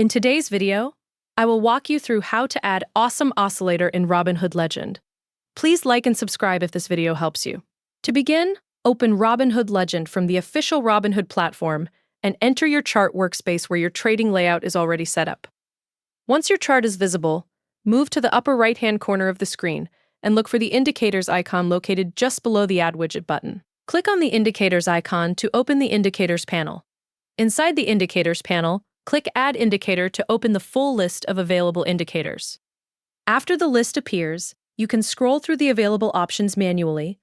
In today's video, I will walk you through how to add Awesome Oscillator in Robinhood Legend. Please like and subscribe if this video helps you. To begin, open Robinhood Legend from the official Robinhood platform and enter your chart workspace where your trading layout is already set up. Once your chart is visible, move to the upper right-hand corner of the screen and look for the Indicators icon located just below the Add Widget button. Click on the Indicators icon to open the Indicators panel. Inside the Indicators panel, click Add Indicator to open the full list of available indicators. After the list appears, you can scroll through the available options manually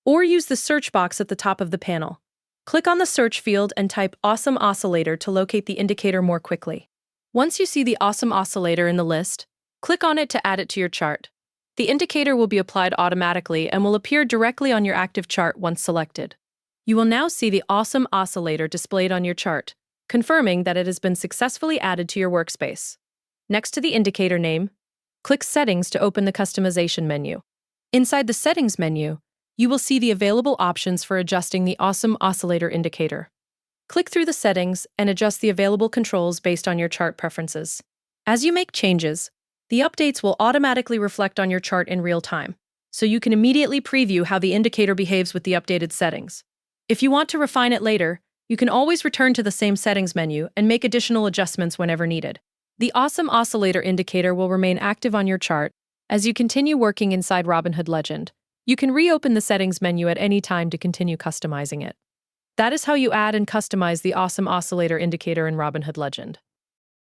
or use the search box at the top of the panel. Click on the search field and type Awesome Oscillator to locate the indicator more quickly. Once you see the Awesome Oscillator in the list, click on it to add it to your chart. The indicator will be applied automatically and will appear directly on your active chart once selected. You will now see the Awesome Oscillator displayed on your chart, confirming that it has been successfully added to your workspace. Next to the indicator name, click Settings to open the customization menu. Inside the Settings menu, you will see the available options for adjusting the Awesome Oscillator indicator. Click through the settings and adjust the available controls based on your chart preferences. As you make changes, the updates will automatically reflect on your chart in real time, so you can immediately preview how the indicator behaves with the updated settings. If you want to refine it later, you can always return to the same settings menu and make additional adjustments whenever needed. The Awesome Oscillator indicator will remain active on your chart as you continue working inside Robinhood Legend. You can reopen the settings menu at any time to continue customizing it. That is how you add and customize the Awesome Oscillator indicator in Robinhood Legend.